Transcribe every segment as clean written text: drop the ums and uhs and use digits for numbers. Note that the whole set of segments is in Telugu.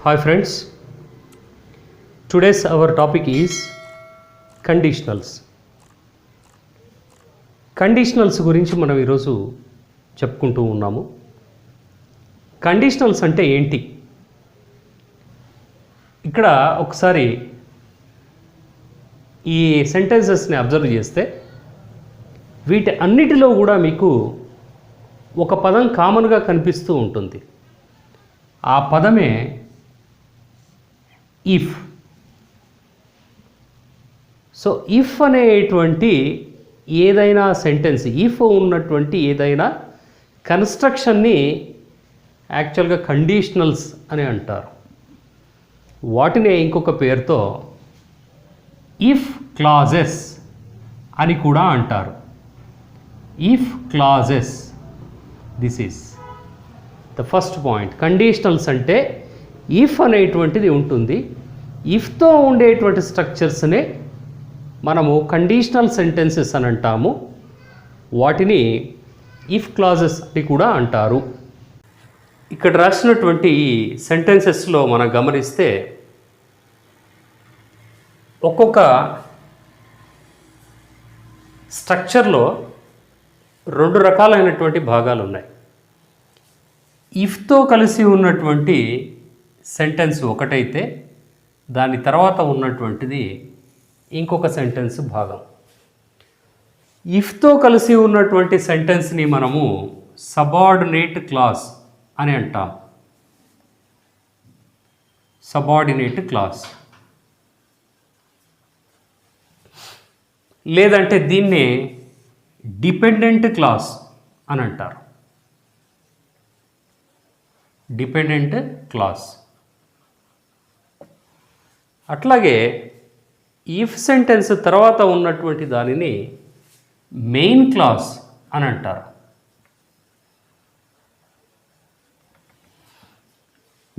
Hi friends, today's our topic is conditionals. Conditionals గురించి మనం ఈరోజు చెప్పుకుంటూ ఉన్నాము. కండిషనల్స్ అంటే ఏంటి? ఇక్కడ ఒకసారి ఈ సెంటెన్సెస్ని అబ్జర్వ్ చేస్తే వీటి అన్నిటిలో కూడా మీకు ఒక పదం కామన్గా కనిపిస్తూ ఉంటుంది. ఆ పదమే ఇఫ్. సో ఇఫ్ అనేటువంటి ఏదైనా సెంటెన్స్, ఇఫ్ ఉన్నటువంటి ఏదైనా కన్స్ట్రక్షన్ని యాక్చువల్గా కండిషనల్స్ అని అంటారు. వాటినే ఇంకొక పేరుతో ఇఫ్ క్లాజెస్ అని కూడా అంటారు. If clauses, this is the first point. Conditionals అంటే ఇఫ్ అనేటువంటిది ఉంటుంది. ఇఫ్తో ఉండేటువంటి స్ట్రక్చర్స్నే మనము కండిషనల్ సెంటెన్సెస్ అని అంటాము. వాటిని ఇఫ్ క్లాజెస్ అని కూడా అంటారు. ఇక్కడ రాసినటువంటి ఈ సెంటెన్సెస్లో మనం గమనిస్తే ఒక్కొక్క స్ట్రక్చర్లో రెండు రకాలైనటువంటి భాగాలు ఉన్నాయి. ఇఫ్తో కలిసి ఉన్నటువంటి సెంటెన్స్ ఒకటైతే దాని తర్వాత ఉన్నటువంటిది ఇంకొక సెంటెన్స్ భాగం. ఇఫ్తో కలిసి ఉన్నటువంటి సెంటెన్స్ని మనము సబార్డినేట్ క్లాస్ అని అంటాం. సబార్డినేట్ క్లాస్, లేదంటే దీన్నే డిపెండెంట్ క్లాస్ అని అంటారు. Dependent class. అట్లాగే ఇఫ్ సెంటెన్స్ తర్వాత ఉన్నటువంటి దానిని మెయిన్ క్లాస్ అని అంటారు.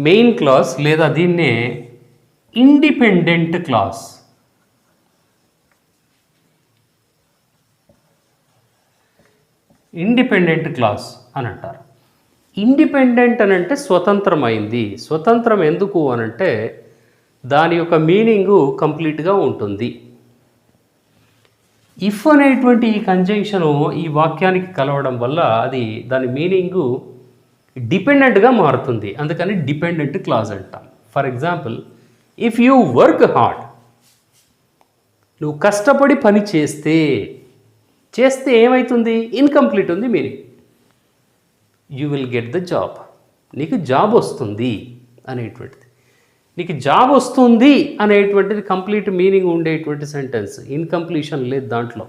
మెయిన్ క్లాస్ లేదా దీన్నే ఇండిపెండెంట్ క్లాస్. ఇండిపెండెంట్ క్లాస్ అని అంటారు. ఇండిపెండెంట్ అని అంటే స్వతంత్రమైంది. స్వతంత్రం ఎందుకు అనంటే దాని యొక్క మీనింగు కంప్లీట్గా ఉంటుంది. ఇఫ్ అనేటువంటి ఈ కంజంక్షను ఈ వాక్యానికి కలవడం వల్ల అది దాని మీనింగు డిపెండెంట్గా మారుతుంది. అందుకని డిపెండెంట్ క్లాజ్ అంటాం. For example, if you work hard, నువ్వు కష్టపడి పని చేస్తే ఏమవుతుంది? ఇన్కంప్లీట్ ఉంది meaning. You will get the job, నీకు జాబ్ వస్తుంది అనేటువంటిది. నీకు జాబ్ వస్తుంది అనేటువంటిది కంప్లీట్ మీనింగ్ ఉండేటువంటి సెంటెన్స్. ఇన్కంప్లీషన్ లేదు దాంట్లో.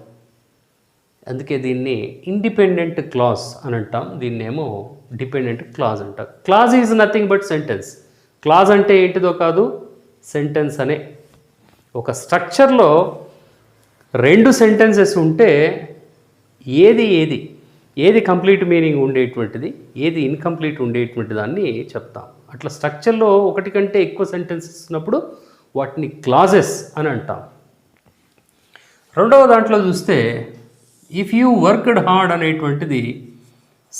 అందుకే దీన్ని ఇండిపెండెంట్ క్లాజ్ అని అంటాం. దీన్నేమో డిపెండెంట్ క్లాజ్ అంటాం. Clause is nothing but sentence. Clause అంటే ఏంటిదో కాదు, సెంటెన్స్ అనే. ఒక స్ట్రక్చర్లో రెండు సెంటెన్సెస్ ఉంటే ఏది కంప్లీట్ మీనింగ్ ఉండేటువంటిది, ఏది ఇన్కంప్లీట్ ఉండేటువంటి దాన్ని చెప్తాం. అట్లా స్ట్రక్చర్లో ఒకటి కంటే ఎక్కువ సెంటెన్సెస్ ఉన్నప్పుడు వాటిని క్లాజెస్ అని అంటాం. రెండవ దాంట్లో చూస్తే ఇఫ్ యూ వర్క్డ్ హార్డ్ అనేటువంటిది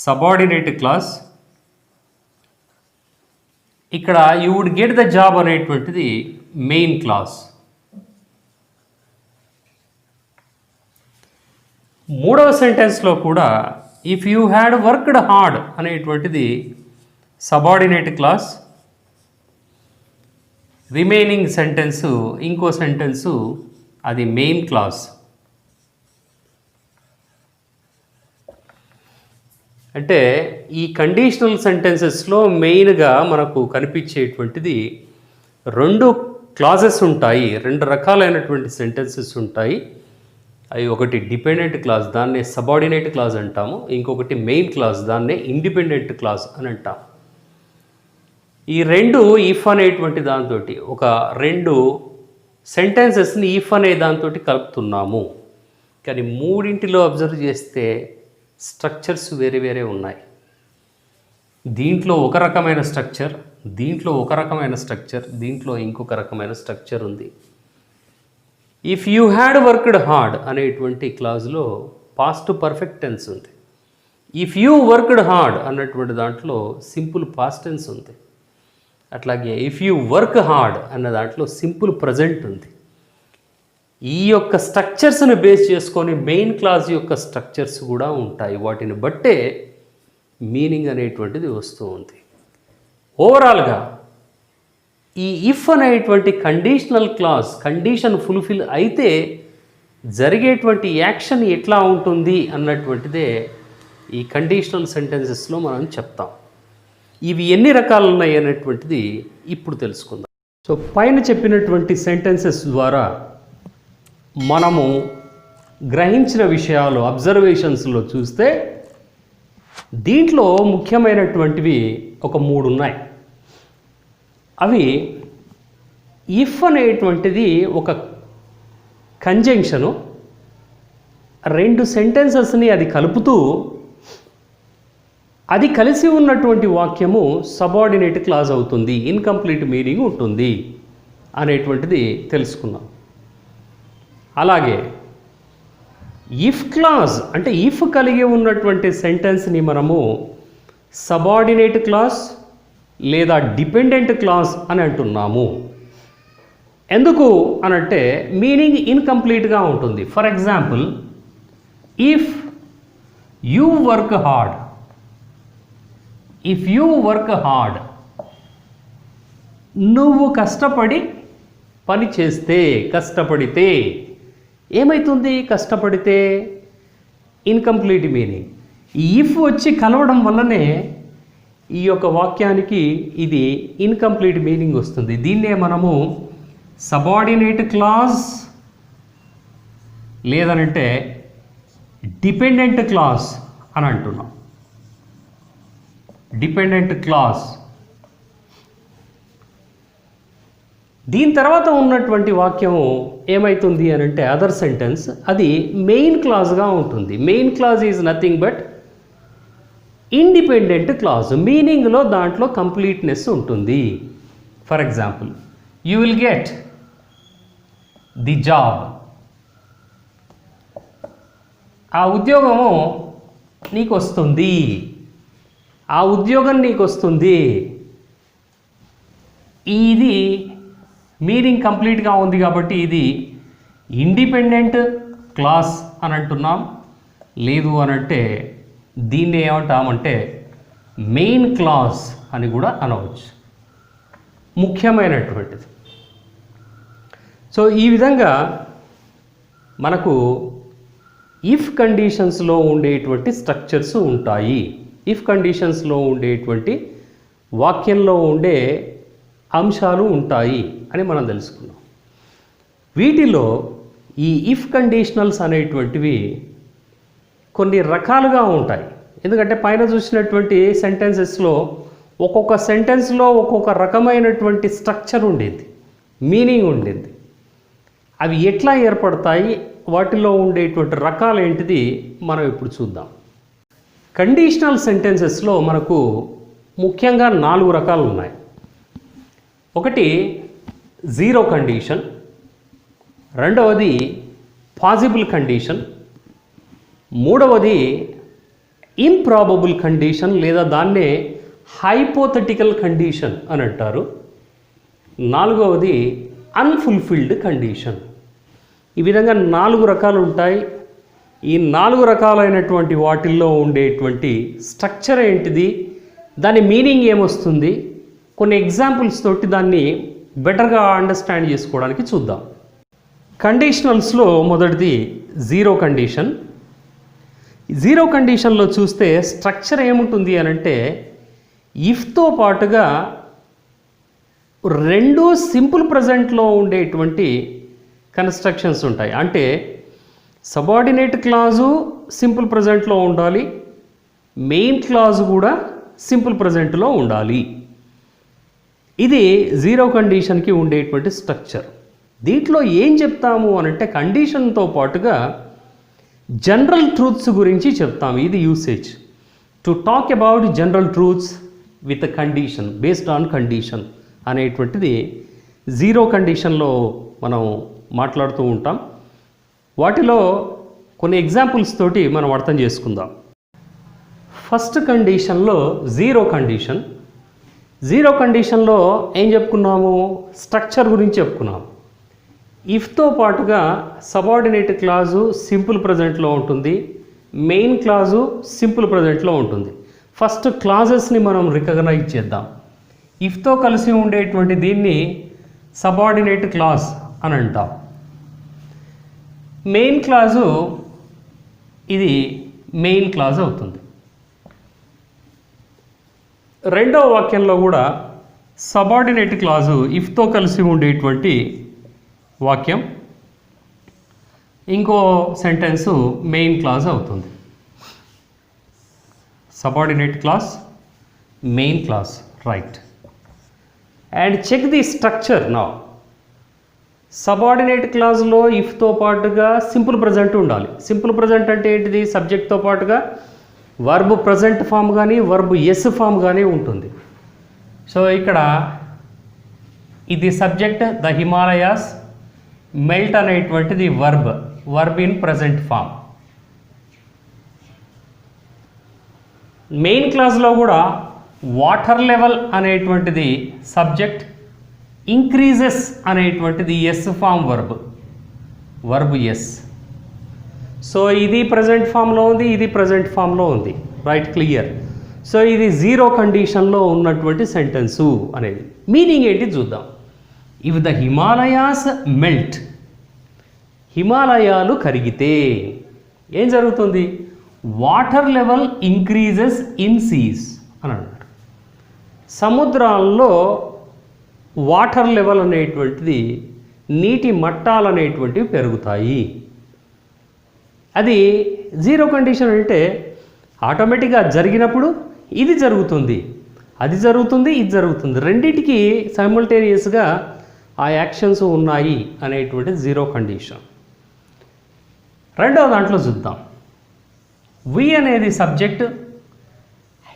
సబార్డినేట్ క్లాస్. ఇక్కడ you would get the job అనేటువంటిది మెయిన్ క్లాస్. మూడవ సెంటెన్స్లో కూడా if you had worked hard అనేటువంటిది సబార్డినేట్ క్లాస్. రిమైనింగ్ సెంటెన్సు ఇంకో సెంటెన్సు అది మెయిన్ క్లాస్. అంటే ఈ కండిషనల్ సెంటెన్సెస్లో మెయిన్గా మనకు కనిపించేటువంటిది రెండు క్లాజెస్ ఉంటాయి. రెండు రకాలైనటువంటి సెంటెన్సెస్ ఉంటాయి. అవి ఒకటి డిపెండెంట్ క్లాస్, దాన్నే సబార్డినేట్ క్లాస్ అంటాము. ఇంకొకటి మెయిన్ క్లాస్, దాన్నే ఇండిపెండెంట్ క్లాస్ అని అంటాం. ఈ రెండు ఇఫ్ అనేటువంటి దాంతో ఒక రెండు సెంటెన్సెస్ని ఇఫ్ అనే దాంతో కలుపుతున్నాము. కానీ మూడింటిలో అబ్జర్వ్ చేస్తే స్ట్రక్చర్స్ వేరే వేరే ఉన్నాయి. దీంట్లో ఒక రకమైన స్ట్రక్చర్, దీంట్లో ఒక రకమైన స్ట్రక్చర్, దీంట్లో ఇంకొక రకమైన స్ట్రక్చర్ ఉంది. If you had worked hard అనేటువంటి క్లాజ్లో పాస్ట్ పర్ఫెక్ట్ టెన్స్ ఉంది. ఇఫ్ యూ వర్క్డ్ హార్డ్ అన్నటువంటి దాంట్లో సింపుల్ పాస్ట్ టెన్స్ ఉంది. అట్లాగే ఇఫ్ యూ వర్క్ హార్డ్ అన్న దాంట్లో సింపుల్ ప్రజెంట్ ఉంది. ఈ యొక్క స్ట్రక్చర్స్ని బేస్ చేసుకొని మెయిన్ క్లాజ్ యొక్క స్ట్రక్చర్స్ కూడా ఉంటాయి. వాటిని బట్టే మీనింగ్ అనేటువంటిది వస్తూ ఉంది. ఓవరాల్గా ఈ ఇఫ్ అనేటువంటి కండిషనల్ క్లాజ్ కండిషన్ ఫుల్ఫిల్ అయితే జరిగేటువంటి యాక్షన్ ఎట్లా ఉంటుంది అన్నటువంటిదే ఈ కండిషనల్ సెంటెన్సెస్లో మనం చెప్తాం. ఇవి ఎన్ని రకాలు ఉన్నాయి అనేటువంటిది ఇప్పుడు తెలుసుకుందాం. సో పైన చెప్పినటువంటి సెంటెన్సెస్ ద్వారా మనము గ్రహించిన విషయాలు అబ్జర్వేషన్స్లో చూస్తే దీంట్లో ముఖ్యమైనటువంటివి ఒక 3 ఉన్నాయి. అవి ఇఫ్ అనేటువంటిది ఒక కంజంక్షను, 2 సెంటెన్సెస్ని అది కలుపుతూ అది కలిసి ఉన్నటువంటి వాక్యము సబార్డినేట్ క్లాజ్ అవుతుంది, ఇన్కంప్లీట్ మీనింగ్ ఉంటుంది అనేటువంటిది తెలుసుకున్నాం. అలాగే ఇఫ్ క్లాజ్ అంటే ఇఫ్ కలిగి ఉన్నటువంటి సెంటెన్స్ని మనము సబార్డినేట్ క్లాజ్ లేదా డిపెండెంట్ క్లాజ్ అని అంటున్నాము. ఎందుకు అనంటే మీనింగ్ ఇన్కంప్లీట్గా ఉంటుంది. For example, if you work hard, if you work hard, నువ్వు కష్టపడి పని చేస్తే, కష్టపడితే ఏమవుతుంది? కష్టపడితే ఇన్కంప్లీట్ మీనింగ్. ఈ ఇఫ్ వచ్చి కలవడం వల్లనే ఈ యొక్క వాక్యానికి ఇది ఇన్కంప్లీట్ మీనింగ్ వస్తుంది. దీన్నే మనము సబార్డినేట్ క్లాజ్ లేదనంటే డిపెండెంట్ క్లాజ్ అని అంటున్నాం. Dependent clause. దీని తర్వాత ఉన్నటువంటి వాక్యము ఏమవుతుంది అని అంటే అదర్ సెంటెన్స్, అది మెయిన్ క్లాజ్గా ఉంటుంది. Main clause is nothing but independent clause. మీనింగ్లో దాంట్లో కంప్లీట్నెస్ ఉంటుంది. For example, you will get the job. ఆ ఉద్యోగము నీకు వస్తుంది, ఆ ఉద్యోగం నీకు వస్తుంది. ఇది మీనింగ్ కంప్లీట్గా ఉంది కాబట్టి ఇది ఇండిపెండెంట్ క్లాస్ అని అంటున్నాం. లేదు అనంటే దీన్ని ఏమంటామంటే మెయిన్ క్లాస్ అని కూడా అనవచ్చు. ముఖ్యమైనటువంటిది. సో ఈ విధంగా మనకు ఇఫ్ కండిషన్స్లో ఉండేటువంటి స్ట్రక్చర్స్ ఉంటాయి. ఇఫ్ కండిషన్స్లో ఉండేటువంటి వాక్యంలో ఉండే అంశాలు ఉంటాయి అని మనం తెలుసుకున్నాం. వీటిలో ఈ ఇఫ్ కండిషనల్స్ అనేటువంటివి కొన్ని రకాలుగా ఉంటాయి. ఎందుకంటే పైన చూసినటువంటి సెంటెన్సెస్లో ఒక్కొక్క సెంటెన్స్లో ఒక్కొక్క రకమైనటువంటి స్ట్రక్చర్ ఉండేది, మీనింగ్ ఉండేది. అవి ఎట్లా ఏర్పడతాయి, వాటిలో ఉండేటువంటి రకాలు ఏంటిది మనం ఇప్పుడు చూద్దాం. కండిషనల్ సెంటెన్సెస్లో మనకు ముఖ్యంగా 4 రకాలు ఉన్నాయి. ఒకటి జీరో కండిషన్, రెండవది పాసిబుల్ కండిషన్, మూడవది ఇంప్రాబబుల్ కండిషన్ లేదా దాన్నే హైపోథెటికల్ కండిషన్ అని అంటారు, నాలుగవది అన్ఫుల్ఫిల్డ్ కండిషన్. ఈ విధంగా 4 రకాలు ఉంటాయి. ఈ 4 రకాలైనటువంటి వాటిల్లో ఉండేటువంటి స్ట్రక్చర్ ఏంటిది, దాని మీనింగ్ ఏమొస్తుంది, కొన్ని ఎగ్జాంపుల్స్ తోటి దాన్ని బెటర్గా అండర్స్టాండ్ చేసుకోవడానికి చూద్దాం. కండిషనల్స్లో మొదటిది జీరో కండిషన్. జీరో కండిషన్లో చూస్తే స్ట్రక్చర్ ఏముంటుంది అని అంటే ఇఫ్తో పాటుగా 2 సింపుల్ ప్రజెంట్లో ఉండేటువంటి కన్స్ట్రక్షన్స్ ఉంటాయి. అంటే సబార్డినేట్ క్లాజు సింపుల్ ప్రజెంట్లో ఉండాలి, మెయిన్ క్లాజు కూడా సింపుల్ ప్రజెంట్లో ఉండాలి. ఇది జీరో కండిషన్కి ఉండేటువంటి స్ట్రక్చర్. దీంట్లో ఏం చెప్తాము అనంటే కండిషన్తో పాటుగా జనరల్ ట్రూత్స్ గురించి చెప్తాము. ఇది usage to talk about general truths with condition, based on condition అనేటువంటిది జీరో కండిషన్లో మనం మాట్లాడుతూ ఉంటాం. వాటిలో కొన్ని ఎగ్జాంపుల్స్ తోటి మనం అర్థం చేసుకుందాం. ఫస్ట్ కండిషన్లో జీరో కండిషన్. జీరో కండిషన్లో ఏం చెప్పుకున్నాము? స్ట్రక్చర్ గురించి చెప్పుకున్నాము. ఇఫ్తో పాటుగా సబార్డినేట్ క్లాజు సింపుల్ ప్రజెంట్లో ఉంటుంది, మెయిన్ క్లాజు సింపుల్ ప్రజెంట్లో ఉంటుంది. ఫస్ట్ క్లాజెస్ని మనం రికగ్నైజ్ చేద్దాం. ఇఫ్తో కలిసి ఉండేటువంటి దీన్ని సబార్డినేట్ క్లాజ్ అని అంటాం. మెయిన్ క్లాజు ఇది మెయిన్ క్లాజ్ అవుతుంది. రెండవ వాక్యంలో కూడా సబార్డినేట్ క్లాజు ఇఫ్తో కలిసి ఉండేటువంటి వాక్యం, ఇంకో సెంటెన్సు మెయిన్ క్లాజ్ అవుతుంది. Subordinate clause, main clause, right. And check the structure now. సబార్డినేట్ క్లాజ్లో ఇఫ్తో పాటుగా సింపుల్ ప్రజెంట్ ఉండాలి. సింపుల్ ప్రజెంట్ అంటే ఏంటిది? సబ్జెక్ట్తో పాటుగా వర్బ్ ప్రజెంట్ ఫామ్ కానీ వర్బ్ ఎస్ ఫామ్ కానీ ఉంటుంది. సో ఇక్కడ ఇది సబ్జెక్ట్, ద హిమాలయాస్, మెల్ట్ అనేటువంటిది verb in present form. Main క్లాజ్లో కూడా వాటర్ లెవెల్ అనేటువంటిది సబ్జెక్ట్, ఇంక్రీజెస్ అనేటువంటిది S form verb S. So ఇది ప్రజెంట్ ఫామ్లో ఉంది, ఇది ప్రజెంట్ ఫామ్లో ఉంది, రైట్, క్లియర్. సో ఇది జీరో కండిషన్లో ఉన్నటువంటి సెంటెన్సు అనేది మీనింగ్ ఏంటి చూద్దాం. ఇఫ్ ద హిమాలయాస్ మెల్ట్, హిమాలయాలు కరిగితే ఏం జరుగుతుంది? Water level increases in seas అని అన్నారు. సముద్రాల్లో వాటర్ లెవెల్ అనేటువంటిది, నీటి మట్టాలు అనేటువంటివి పెరుగుతాయి. అది జీరో కండిషన్ అంటే ఆటోమేటిక్గా జరిగినప్పుడు ఇది జరుగుతుంది, అది జరుగుతుంది, ఇది జరుగుతుంది, రెండింటికి సైమల్టేనియస్గా ఆ యాక్షన్స్ ఉన్నాయి అనేటువంటిది జీరో కండిషన్. రెండవ దాంట్లో చూద్దాం. వి అనేది సబ్జెక్ట్,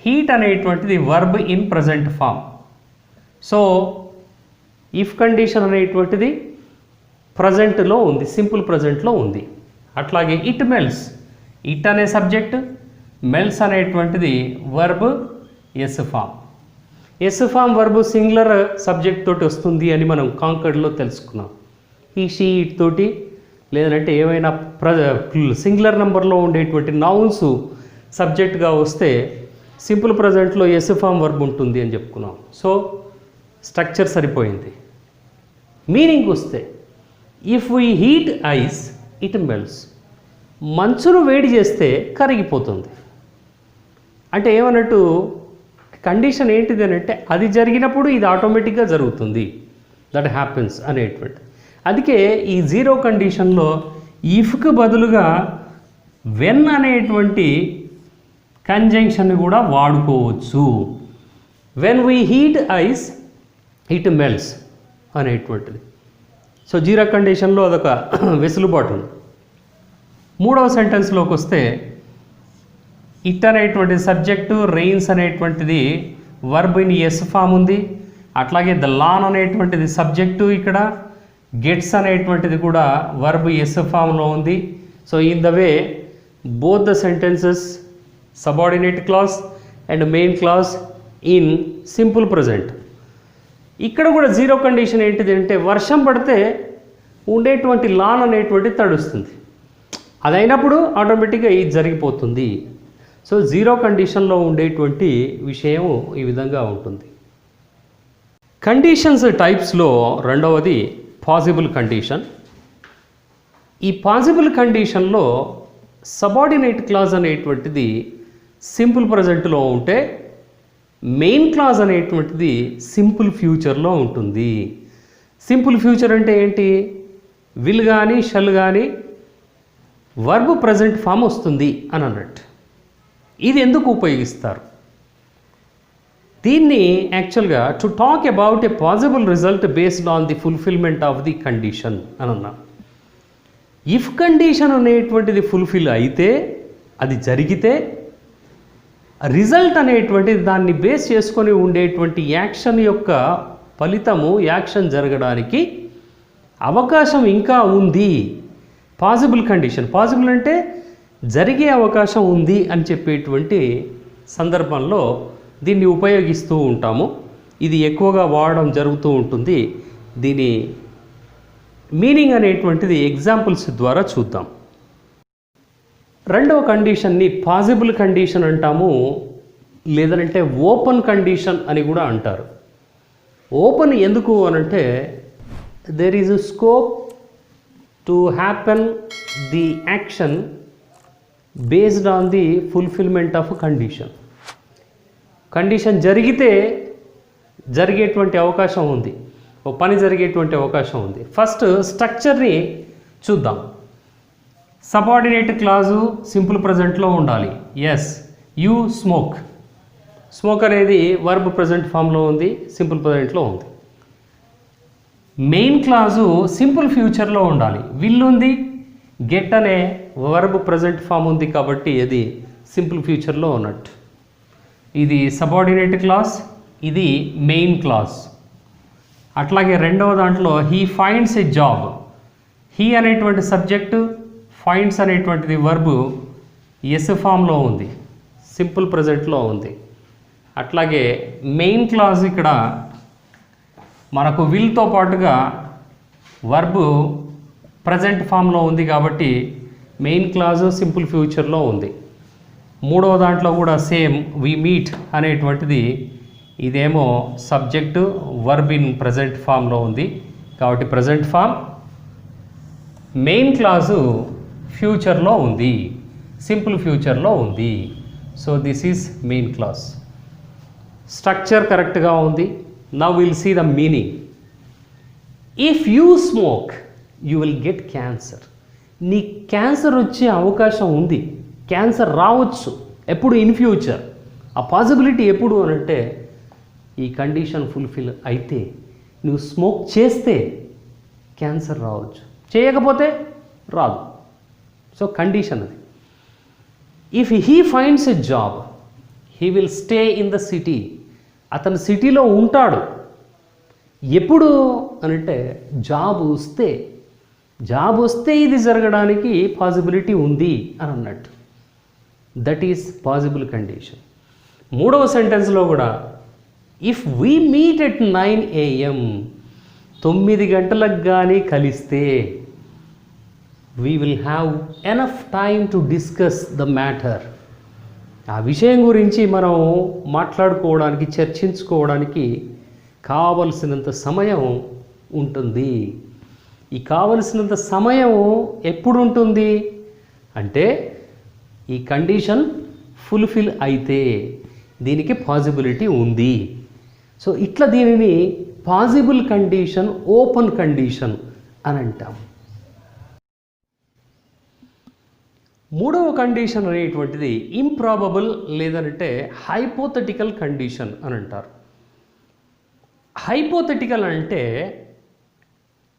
హీట్ అనేటువంటిది verb in present form. So if condition అనేటువంటిది ప్రజెంట్లో ఉంది, సింపుల్ ప్రజెంట్లో ఉంది. అట్లాగే ఇట్ మెల్స్, ఇట్ అనే సబ్జెక్ట్, మెల్స్ అనేటువంటిది verb S form. S form verb singular subject తోటి వస్తుంది అని మనం కాంకర్డ్లో తెలుసుకున్నాం. ఈ షీ ఇట్ తోటి లేదంటే ఏమైనా సింగులర్ నెంబర్లో ఉండేటువంటి నౌన్స్ సబ్జెక్ట్గా వస్తే సింపుల్ ప్రజెంట్లో ఎస్ ఫామ్ వర్బ్ ఉంటుంది అని చెప్పుకున్నాం. సో స్ట్రక్చర్ సరిపోయింది. మీనింగ్ వస్తే if we heat ice it melts, మంచును వేడి చేస్తే కరిగిపోతుంది. అంటే ఏమన్నట్టు కండిషన్ ఏంటిది అని అంటే అది జరిగినప్పుడు ఇది ఆటోమేటిక్గా జరుగుతుంది, దట్ హ్యాపెన్స్ అనేటువంటి. అందుకే ఈ జీరో కండిషన్లో ఇఫ్కి బదులుగా వెన్ అనేటువంటి కంజంక్షన్ కూడా వాడుకోవచ్చు. When we heat ice it melts అనేటువంటిది. సో జీరో కండిషన్లో అదొక వెసులుబాటు ఉంది. మూడవ సెంటెన్స్లోకి వస్తే ఇట్ అనేటువంటి సబ్జెక్టు, రెయిన్స్ అనేటువంటిది వర్బ్ ఇన్ ఎస్ ఫామ్ ఉంది. అట్లాగే ద లాన్ అనేటువంటిది సబ్జెక్టు, ఇక్కడ గెట్స్ అనేటువంటిది కూడా వర్బ్ ఎస్ ఫామ్లో ఉంది. So in the way both the sentences subordinate class and main class in simple present. ఇక్కడ కూడా జీరో కండిషన్ ఏంటిది అంటే వర్షం పడితే ఉండేటువంటి లాన్ అనేటువంటి తడుస్తుంది, అదైనప్పుడు ఆటోమేటిక్గా ఇది జరిగిపోతుంది. సో జీరో కండిషన్లో ఉండేటువంటి విషయం ఈ విధంగా ఉంటుంది. కండిషన్స్ టైప్స్లో రెండవది పాసిబుల్ కండిషన్. ఈ పాసిబుల్ కండిషన్లో సబార్డినేట్ క్లాజ్ అనేటువంటిది సింపుల్ ప్రజెంట్లో ఉంటే మెయిన్ క్లాజ్ అనేటువంటిది సింపుల్ ఫ్యూచర్లో ఉంటుంది. సింపుల్ ఫ్యూచర్ అంటే ఏంటి? విల్ కానీ షల్ కానీ వర్బ్ ప్రజెంట్ ఫామ్ వస్తుంది అని అన్నట్టు. ఇది ఎందుకు ఉపయోగిస్తారు? దీన్ని యాక్చువల్గా to talk about a possible result based on the fulfilment of the condition అని అన్నా. ఇఫ్ కండిషన్ అనేటువంటిది ఫుల్ఫిల్ అయితే, అది జరిగితే, రిజల్ట్ అనేటువంటిది దాన్ని బేస్ చేసుకొని ఉండేటువంటి యాక్షన్ యొక్క ఫలితము, యాక్షన్ జరగడానికి అవకాశం ఇంకా ఉంది. పాసిబుల్ కండిషన్, పాసిబుల్ అంటే జరిగే అవకాశం ఉంది అని చెప్పేటువంటి సందర్భంలో దీన్ని ఉపయోగిస్తూ ఉంటాము. ఇది ఎక్కువగా వాడడం జరుగుతూ ఉంటుంది. దీని మీనింగ్ అనేటువంటిది ఎగ్జాంపుల్స్ ద్వారా చూద్దాం. రెండవ కండిషన్ని పాసిబుల్ కండిషన్ అంటాము, లేదంటే ఓపెన్ కండిషన్ అని కూడా అంటారు. ఓపెన్ ఎందుకు అనంటే there is a scope to happen the action based on the fulfillment of a condition. Condition జరిగితే జరిగేటువంటి అవకాశం ఉంది, ఒక పని జరిగేటువంటి అవకాశం ఉంది. ఫస్ట్ స్ట్రక్చర్ని చూద్దాం. సబార్డినేట్ క్లాజు సింపుల్ ప్రజెంట్లో ఉండాలి. Yes, you smoke. స్మోక్ అనేది వర్బ్ ప్రజెంట్ ఫామ్లో ఉంది, సింపుల్ ప్రజెంట్లో ఉంది. మెయిన్ క్లాజు సింపుల్ ఫ్యూచర్లో ఉండాలి. విల్ ఉంది, గెట్ అనే వర్బ్ ప్రజెంట్ ఫామ్ ఉంది కాబట్టి అది సింపుల్ ఫ్యూచర్లో ఉన్నట్టు. ఇది సబార్డినేట్ క్లాస్, ఇది మెయిన్ క్లాస్. అట్లాగే రెండవ దాంట్లో he finds A job. He అనేటువంటి సబ్జెక్టు, ఫైండ్స్ అనేటువంటిది వర్బ్ ఎస్ ఫామ్లో ఉంది, సింపుల్ ప్రజెంట్లో ఉంది. అట్లాగే మెయిన్ క్లాజ్ ఇక్కడ మనకు విల్తో పాటుగా వర్బ్ ప్రజెంట్ ఫామ్లో ఉంది కాబట్టి మెయిన్ క్లాజ్ సింపుల్ ఫ్యూచర్లో ఉంది. మూడవ దాంట్లో కూడా సేమ్, వి మీట్ అనేటువంటిది ఇదేమో సబ్జెక్టు వర్బ్ ఇన్ ప్రజెంట్ ఫామ్లో ఉంది కాబట్టి ప్రజెంట్ ఫామ్. మెయిన్ క్లాజు ఫ్యూచర్లో ఉంది, సింపుల్ ఫ్యూచర్లో ఉంది. So this is main class. Structure కరెక్ట్గా ఉంది. Now we'll see the meaning. If you smoke, you will get cancer. నీ క్యాన్సర్ వచ్చే అవకాశం ఉంది, క్యాన్సర్ రావచ్చు ఎప్పుడు, ఇన్ ఫ్యూచర్. ఆ పాసిబిలిటీ ఎప్పుడు అనంటే ఈ కండిషన్ ఫుల్ఫిల్ అయితే, నువ్వు స్మోక్ చేస్తే క్యాన్సర్ రావచ్చు, చేయకపోతే రాదు. సో కండిషన్ అది. If he finds a job, he will stay in the city. అతను సిటీలో ఉంటాడు. ఎప్పుడు అనంటే జాబ్ వస్తే ఇది జరగడానికి పాసిబిలిటీ ఉంది అని అన్నట్టు. That is possible condition. మూడవ సెంటెన్స్లో కూడా if we meet at 9 AM, 9 గంటలకు కానీ కలిస్తే, we will have enough time to discuss the matter. ఆ విషయం గురించి మనం మాట్లాడుకోవడానికి, చర్చించుకోవడానికి కావలసినంత సమయం ఉంటుంది. ఈ కావలసినంత సమయం ఎప్పుడు ఉంటుంది అంటే ఈ కండిషన్ ఫుల్ఫిల్ అయితే దీనికి పాసిబిలిటీ ఉంది. సో ఇట్లా దీనిని పాసిబుల్ కండిషన్, ఓపెన్ కండిషన్ అని అంటాం. మూడవ కండిషన్ అనేటువంటిది ఇంప్రాబబుల్ లేదంటే హైపోథెటికల్ కండిషన్ అని అంటారు. హైపోథెటికల్ అంటే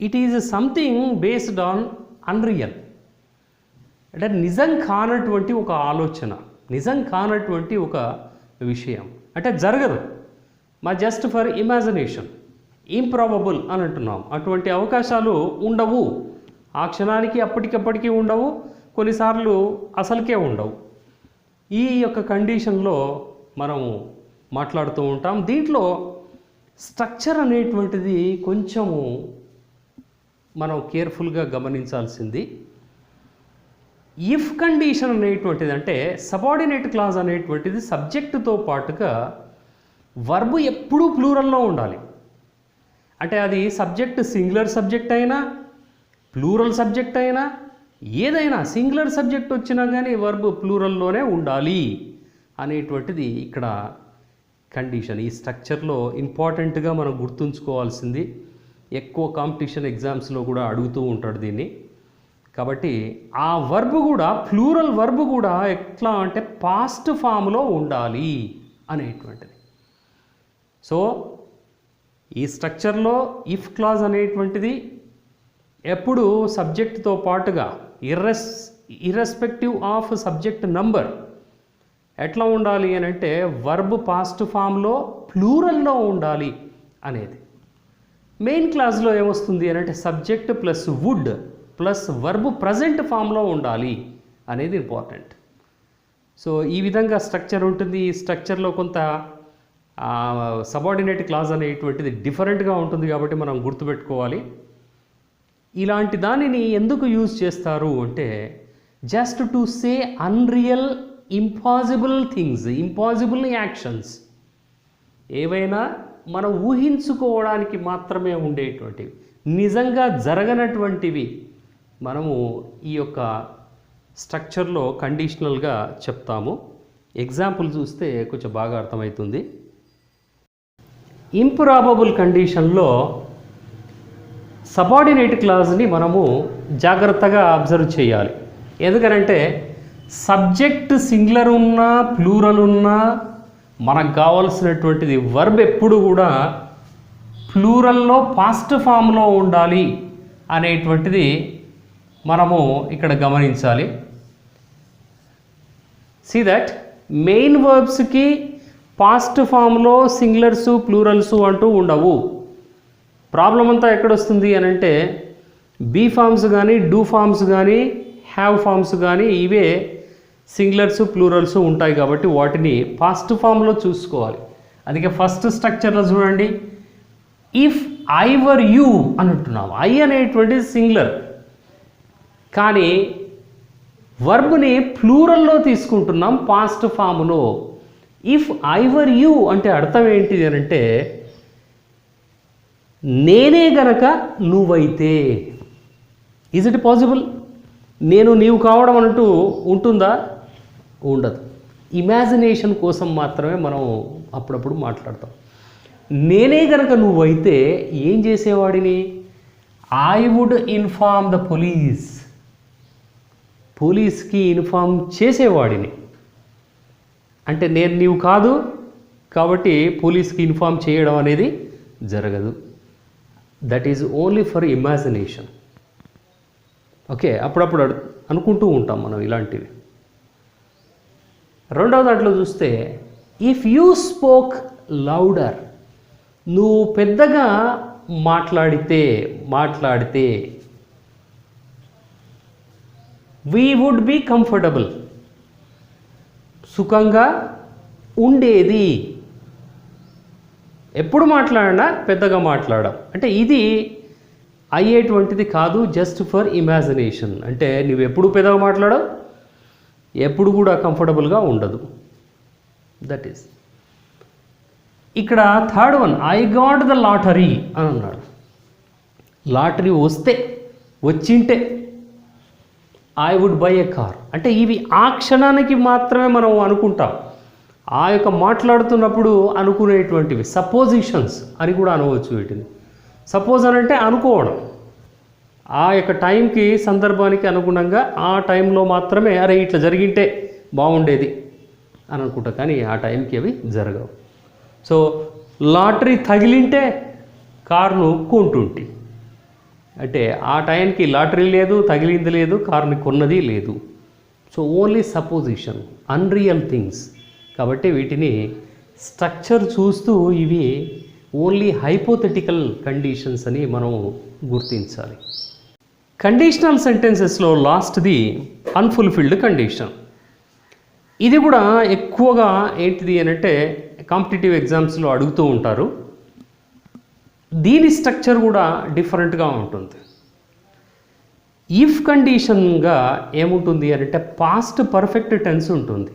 it is something based on unreal. అంటే నిజం కానటువంటి ఒక ఆలోచన, నిజం కానటువంటి ఒక విషయం, అంటే జరగదు. Just for imagination. ఇంప్రాబబుల్ అని అంటున్నాం. అటువంటి అవకాశాలు ఉండవు, ఆ క్షణానికి అప్పటికప్పటికీ ఉండవు, కొన్నిసార్లు అసలుకే ఉండవు. ఈ యొక్క కండిషన్లో మనము మాట్లాడుతూ ఉంటాం. దీంట్లో స్ట్రక్చర్ అనేటువంటిది కొంచెము మనం కేర్ఫుల్గా గమనించాల్సింది. ఇఫ్ కండిషన్ అనేటువంటిది అంటే సబార్డినేట్ క్లాజ్ అనేటువంటిది సబ్జెక్టుతో పాటుగా వర్బ్ ఎప్పుడూ ప్లూరల్లో ఉండాలి. అంటే అది సబ్జెక్ట్ సింగులర్ సబ్జెక్ట్ అయినా, ప్లూరల్ సబ్జెక్ట్ అయినా, ఏదైనా సింగులర్ సబ్జెక్ట్ వచ్చినా కానీ వర్బ్ ప్లూరల్లోనే ఉండాలి అనేటువంటిది ఇక్కడ కండిషన్. ఈ స్ట్రక్చర్లో ఇంపార్టెంట్గా మనం గుర్తుంచుకోవాల్సింది. ఎక్కువ కాంపిటీషన్ ఎగ్జామ్స్లో కూడా అడుగుతూ ఉంటాడు దీన్ని. కాబట్టి ఆ వర్బ్ కూడా, ప్లూరల్ వర్బ్ కూడా ఎట్లా అంటే పాస్ట్ ఫామ్లో ఉండాలి అనేటువంటిది. సో ఈ స్ట్రక్చర్లో ఇఫ్ క్లాజ్ అనేటువంటిది ఎప్పుడు సబ్జెక్ట్తో పాటుగా ఇర్రెస్పెక్టివ్ ఆఫ్ సబ్జెక్ట్ నంబర్ ఎట్లా ఉండాలి అని అంటే వర్బ్ పాస్ట్ ఫామ్లో ప్లూరల్లో ఉండాలి అనేది. మెయిన్ క్లాజ్లో ఏమొస్తుంది అని అంటే subject plus would plus verb present ఫామ్లో ఉండాలి అనేది ఇంపార్టెంట్. సో ఈ విధంగా స్ట్రక్చర్ ఉంటుంది. ఈ స్ట్రక్చర్లో కొంత సబార్డినేట్ క్లాజ్ అనేటువంటిది డిఫరెంట్గా ఉంటుంది కాబట్టి మనం గుర్తుపెట్టుకోవాలి. ఇలాంటి దానిని ఎందుకు యూజ్ చేస్తారు అంటే just to say unreal impossible things, impossible actions, ఏవైనా మనం ఊహించుకోవడానికి మాత్రమే ఉండేటువంటివి, నిజంగా జరగనటువంటివి మనము ఈ యొక్క స్ట్రక్చర్లో కండిషనల్గా చెప్తాము. ఎగ్జాంపుల్ చూస్తే కొంచెం బాగా అర్థమవుతుంది. ఇంప్రాబబుల్ కండిషన్లో సబార్డినేట్ క్లాజ్ని మనము జాగ్రత్తగా అబ్జర్వ్ చేయాలి. ఎందుకనంటే సబ్జెక్ట్ సింగులర్ ఉన్నా ప్లూరల్ ఉన్నా మనకు కావాల్సినటువంటిది వర్బ్ ఎప్పుడు కూడా ప్లూరల్లో పాస్ట్ ఫామ్లో ఉండాలి అనేటువంటిది మనము ఇక్కడ గమనించాలి. సీ దట్ మెయిన్ వర్బ్స్కి పాస్ట్ ఫామ్లో సింగులర్స్ ప్లూరల్స్ అంటూ ఉండవు. ప్రాబ్లం అంతా ఎక్కడొస్తుంది అని అంటే బీ ఫామ్స్ కానీ డూ ఫామ్స్ కానీ హ్యావ్ ఫామ్స్ కానీ ఇవే సింగులర్స్ ప్లూరల్స్ ఉంటాయి కాబట్టి వాటిని పాస్ట్ ఫామ్లో చూసుకోవాలి. అందుకే ఫస్ట్ స్ట్రక్చర్లో చూడండి, ఇఫ్ ఐ వర్ యూ అని అంటున్నాం. ఐ అనేటువంటిది సింగులర్, కానీ వర్బ్ని ప్లూరల్లో తీసుకుంటున్నాం పాస్ట్ ఫామ్లో. ఇఫ్ ఐ వర్ యూ అంటే అర్థం ఏంటిది అని అంటే నేనే గనక నువ్వైతే. Is it possible? నేను నీవు కావడం అంటూ ఉంటుందా? ఉండదు. ఇమాజినేషన్ కోసం మాత్రమే మనం అప్పుడప్పుడు మాట్లాడతాం. నేనే గనక నువ్వైతే ఏం చేసేవాడిని? I would inform the police. పోలీస్కి ఇన్ఫార్మ్ చేసేవాడిని. అంటే నేను నీవు కాదు కాబట్టి పోలీస్కి ఇన్ఫార్మ్ చేయడం అనేది జరగదు. That is only for imagination. Okay, అప్పుడప్పుడు అనుకుంటూ ఉంటాం మనం ఇలాంటివి. రెండవ దాంట్లో చూస్తే ఇఫ్ యూ స్పోక్ లౌడర్, నువ్వు పెద్దగా మాట్లాడితే వీ వుడ్ బీ కంఫర్టబుల్, సుఖంగా ఉండేది. ఎప్పుడు మాట్లాడినా పెద్దగా మాట్లాడడం అంటే ఇది అయ్యేటువంటిది కాదు, జస్ట్ ఫర్ ఇమాజినేషన్. అంటే నువ్వు ఎప్పుడు పెద్దగా మాట్లాడవు, ఎప్పుడు కూడా కంఫర్టబుల్గా ఉండదు. That is. ఇక్కడ third one, I got the lottery అని అన్నాడు. లాటరీ వచ్చింటే I would buy a car. అంటే ఇవి ఆ క్షణానికి మాత్రమే మనం అనుకుంటాం. ఆ యొక్క మాట్లాడుతున్నప్పుడు అనుకునేటువంటివి సపోజిషన్స్ అని కూడా అనవచ్చు వీటిని. సపోజ్ అని అంటే అనుకోవడం, ఆ యొక్క టైంకి సందర్భానికి అనుగుణంగా ఆ టైంలో మాత్రమే అరే ఇట్లా జరిగింటే బాగుండేది అని అనుకుంటా, కానీ ఆ టైంకి అవి జరగవు. సో లాటరీ తగిలింటే కారును కొంటుంటి, అంటే ఆ టైంకి లాటరీ లేదు, తగిలింది లేదు, కారుని కొన్నది లేదు. So only supposition, unreal things. కాబట్టి వీటిని స్ట్రక్చర్ చూస్తూ ఇవి ఓన్లీ హైపోథెటికల్ కండిషన్స్ అని మనం గుర్తించాలి. కండిషనల్ సెంటెన్సెస్లో లాస్ట్ది అన్ఫుల్ఫిల్డ్ కండిషన్. ఇది కూడా ఎక్కువగా ఏంటిది అని అంటే కాంపిటేటివ్ ఎగ్జామ్స్లో అడుగుతూ ఉంటారు. దీని స్ట్రక్చర్ కూడా డిఫరెంట్గా ఉంటుంది. ఇఫ్ కండిషన్గా ఏముంటుంది అని అంటే పాస్ట్ పర్ఫెక్ట్ టెన్స్ ఉంటుంది,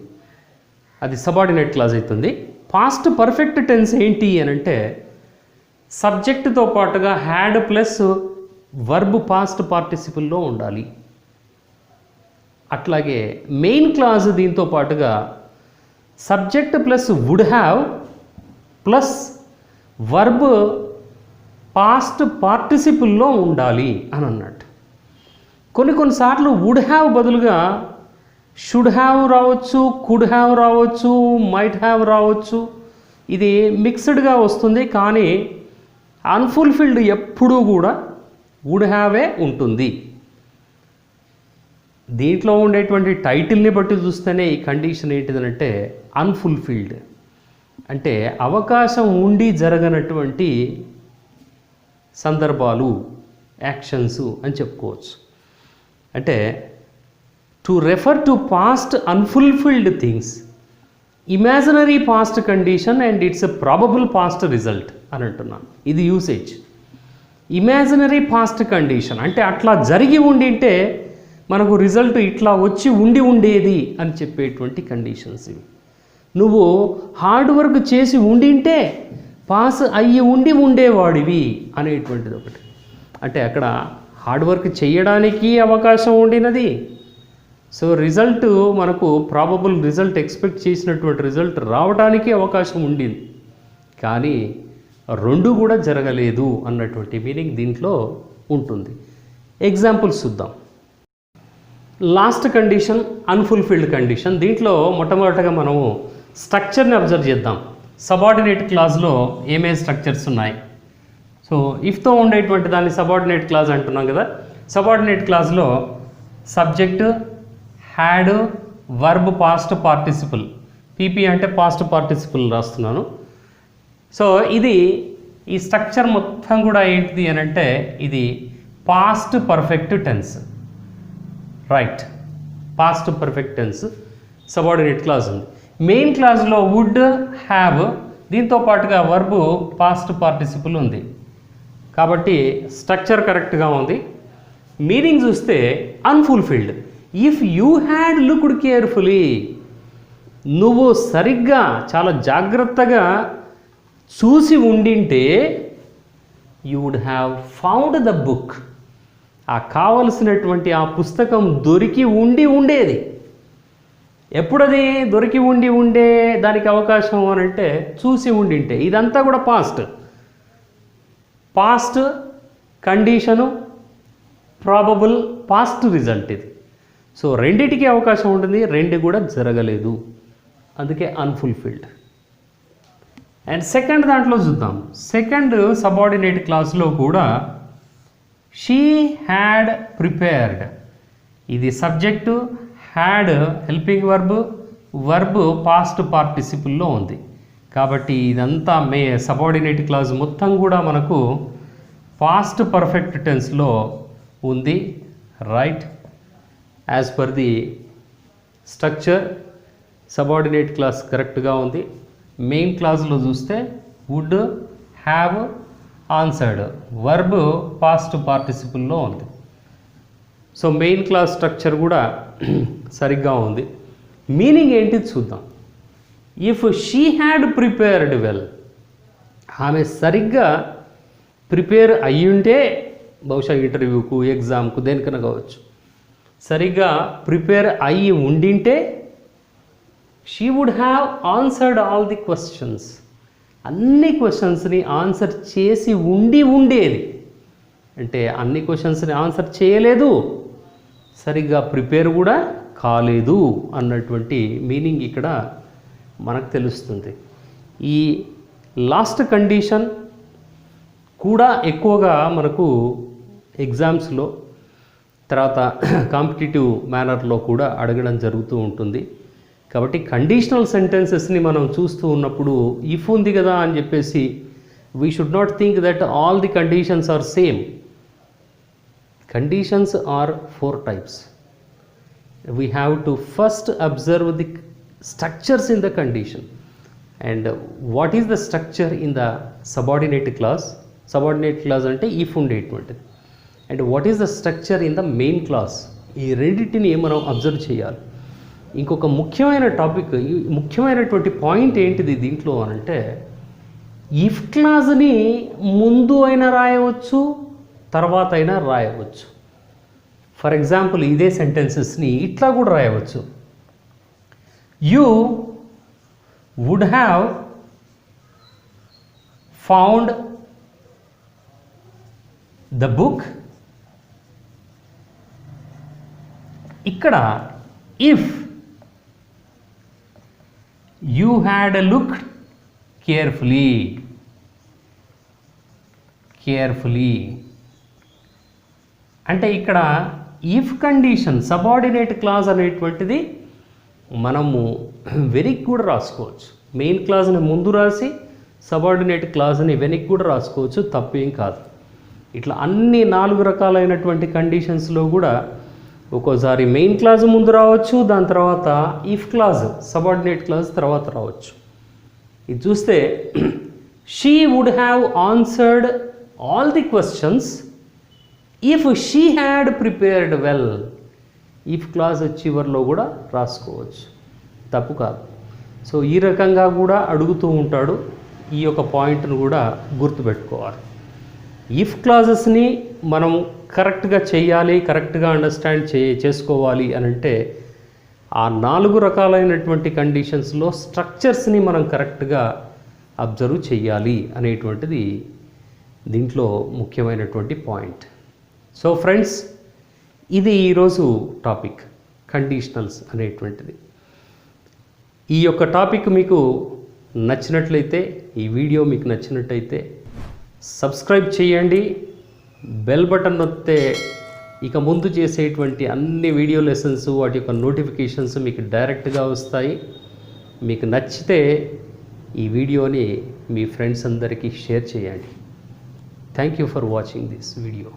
అది సబార్డినేట్ క్లాజ్ అవుతుంది. పాస్ట్ పర్ఫెక్ట్ టెన్స్ ఏంటి అని అంటే సబ్జెక్టుతో పాటుగా హ్యాడ్ ప్లస్ వర్బ్ పాస్ట్ పార్టిసిపుల్లో ఉండాలి. అట్లాగే మెయిన్ క్లాజ్ దీంతో పాటుగా subject plus would have plus verb past పార్టిసిపుల్లో ఉండాలి అని అన్నట్టు. కొన్నిసార్లు వుడ్ హ్యావ్ బదులుగా షుడ్ హ్యావ్ రావచ్చు, కుడ్ హ్యావ్ రావచ్చు, మైట్ హ్యావ్ రావచ్చు. ఇది మిక్స్డ్గా వస్తుంది, కానీ అన్ఫుల్ఫిల్డ్ ఎప్పుడూ కూడా వుడ్ హ్యావే ఉంటుంది. దీంట్లో ఉండేటువంటి టైటిల్ని బట్టి చూస్తేనే ఈ కండిషన్ ఏంటిదనంటే అన్ఫుల్ఫిల్డ్ అంటే అవకాశం ఉండి జరగనటువంటి సందర్భాలు, యాక్షన్స్ అని చెప్పుకోవచ్చు. అంటే to refer to past unfulfilled things imaginary past condition and it's a probable past result అని అంటున్నాను. ఇది యూసేజ్. ఇమాజినరీ పాస్ట్ కండిషన్ అంటే అట్లా జరిగి ఉండింటే మనకు రిజల్ట్ ఇట్లా వచ్చి ఉండేది అని చెప్పేటువంటి కండిషన్స్ ఇవి. నువ్వు హార్డ్ వర్క్ చేసి ఉండింటే పాస్ అయ్యి ఉండేవాడివి అనేటువంటిది ఒకటి. అంటే అక్కడ హార్డ్ వర్క్ చేయడానికి అవకాశం ఉండినది. సో రిజల్ట్ మనకు ప్రాబబుల్ రిజల్ట్ ఎక్స్పెక్ట్ చేసినటువంటి రిజల్ట్ రావడానికి అవకాశం ఉండింది, కానీ రెండు కూడా జరగలేదు అన్నటువంటి మీనింగ్ దీంట్లో ఉంటుంది. ఎగ్జాంపుల్స్ చూద్దాం. Last condition unfulfilled condition. దీంట్లో మొట్టమొదటగా మనము స్ట్రక్చర్ని అబ్జర్వ్ చేద్దాం. సబార్డినేట్ క్లాజ్లో ఏమేమి స్ట్రక్చర్స్ ఉన్నాయి. సో ఇఫ్తో ఉండేటువంటి దాన్ని సబార్డినేట్ క్లాజ్ అంటున్నాం కదా. సబార్డినేట్ క్లాజ్లో subject, had, verb, past participle, PP అంటే పాస్ట్ పార్టిసిపుల్ రాస్తున్నాను. సో ఇది ఈ స్ట్రక్చర్ మొత్తం కూడా ఏంటిది అని అంటే ఇది past perfect tense. Right, past perfect tense subordinate clause ఉంది. మెయిన్ క్లాజ్లో వుడ్, హ్యావ్, దీంతో పాటుగా వర్బ్ పాస్ట్ పార్టిసిపుల్ ఉంది. కాబట్టి స్ట్రక్చర్ కరెక్ట్గా ఉంది. మీనింగ్ చూస్తే unfulfilled. If you had looked carefully, నువ్వు సరిగ్గా చాలా జాగ్రత్తగా చూసి ఉండింటే you would have found the book, ఆ కావలసినటువంటి ఆ పుస్తకం దొరికి ఉండేది. ఎప్పుడది దొరికి ఉండే దానికి అవకాశం అని అంటే చూసి ఉండింటే. ఇదంతా కూడా past condition, probable past result ఇది. సో రెండిటికి అవకాశం ఉంటుంది, రెండు కూడా జరగలేదు, అందుకే అన్ఫుల్ఫిల్డ్. అండ్ సెకండ్ దాంట్లో చూద్దాం. సెకండ్ సబార్డినేట్ క్లాస్లో కూడా షీ హ్యాడ్ ప్రిపేర్డ్, ఇది subject, had helping verb past పార్టిసిపుల్లో ఉంది. కాబట్టి ఇదంతా సబార్డినేట్ క్లాజ్ మొత్తం కూడా మనకు పాస్ట్ పర్ఫెక్ట్ టెన్స్లో ఉంది. Right, as per the structure subordinate clause కరెక్ట్గా ఉంది. మెయిన్ క్లాజ్లో చూస్తే would, have, answered, verb past పార్టిసిపుల్లో ఉంది. సో మెయిన్ క్లాస్ స్ట్రక్చర్ కూడా సరిగ్గా ఉంది. మీనింగ్ ఏంటి చూద్దాం. If she had prepared well, ఆమె సరిగ్గా ప్రిపేర్ అయ్యుంటే, బహుశా ఇంటర్వ్యూకు, ఎగ్జామ్కు, దేనికైనా కావచ్చు, సరిగ్గా ప్రిపేర్ అయ్యి ఉండింటే she would have answered all the questions, అన్ని క్వశ్చన్స్ని ఆన్సర్ చేసి ఉండేది. అంటే అన్ని క్వశ్చన్స్ని ఆన్సర్ చేయలేదు, సరిగ్గా ప్రిపేర్ కూడా కాలేదు అన్నటువంటి మీనింగ్ ఇక్కడ మనకు తెలుస్తుంది. ఈ లాస్ట్ కండిషన్ కూడా ఎక్కువగా మనకు ఎగ్జామ్స్లో, తర్వాత కాంపిటేటివ్ మేనర్లో కూడా అడగడం జరుగుతూ ఉంటుంది. కాబట్టి కండిషనల్ సెంటెన్సెస్ని మనం చూస్తూ ఉన్నప్పుడు ఇఫ్ ఉంది కదా అని చెప్పేసి we should not think that all the conditions are same. Conditions are 4 types. We have to first observe the structures in the condition. And what is the structure in the subordinate clause? Subordinate clause ante if ఉండేటువంటి. And what is the structure in the main clause? ఈ రెండింటిని మనం అబ్జర్వ్ చేయాలి. ఇంకొక ముఖ్యమైన టాపిక్, ముఖ్యమైనటువంటి పాయింట్ ఏంటిది దీంట్లో అనంటే, ఇఫ్ క్లాజ్ని ముందు అయినా రాయవచ్చు, తర్వాత అయినా రాయవచ్చు. ఫర్ ఎగ్జాంపుల్ ఇదే సెంటెన్సెస్ని ఇట్లా కూడా రాయవచ్చు. You would have found the book. ఇక్కడ if you had looked carefully, అంటే ఇక్కడ ఇఫ్ కండిషన్ సబార్డినేట్ క్లాజ్ అనేటువంటిది మనము వెనక్కి కూడా రాసుకోవచ్చు. మెయిన్ క్లాజ్ని ముందు రాసి సబార్డినేట్ క్లాజ్ని వెనక్కి కూడా రాసుకోవచ్చు, తప్పేం కాదు. ఇట్లా అన్ని 4 రకాలైనటువంటి కండిషన్స్లో కూడా ఒక్కోసారి మెయిన్ క్లాజ్ ముందు రావచ్చు, దాని తర్వాత ఇఫ్ క్లాజ్ సబార్డినేట్ క్లాజ్ తర్వాత రావచ్చు. ఇది చూస్తే she would have answered all the questions if she had prepared well. If clause చివరిలో కూడా రాసుకోవచ్చు, తప్పు కాదు. సో ఈ రకంగా కూడా అడుగుతూ ఉంటాడు. ఈ యొక్క పాయింట్ను కూడా గుర్తుపెట్టుకోవాలి. ఇఫ్ క్లాజెస్ని మనం కరెక్ట్గా చేయాలి, కరెక్ట్గా అండర్స్టాండ్ చేసుకోవాలి అని అంటే ఆ 4 రకాలైనటువంటి కండిషన్స్లో స్ట్రక్చర్స్ని మనం కరెక్ట్గా అబ్జర్వ్ చేయాలి అనేటువంటిది దీంట్లో ముఖ్యమైనటువంటి పాయింట్. సో ఫ్రెండ్స్, ఇది ఈరోజు టాపిక్ కండిషనల్స్ అనేటువంటిది. ఈ యొక్క టాపిక్ మీకు నచ్చినట్లయితే, ఈ వీడియో మీకు నచ్చినట్లయితే సబ్స్క్రైబ్ చేయండి, బెల్ బటన్ నొక్కితే ఇక ముందు చేసేటువంటి అన్ని వీడియో లెసన్స్ వాటి యొక్క నోటిఫికేషన్స్ మీకు డైరెక్ట్గా వస్తాయి. మీకు నచ్చితే ఈ వీడియోని మీ ఫ్రెండ్స్ అందరికీ షేర్ చేయండి. Thank you for watching this video.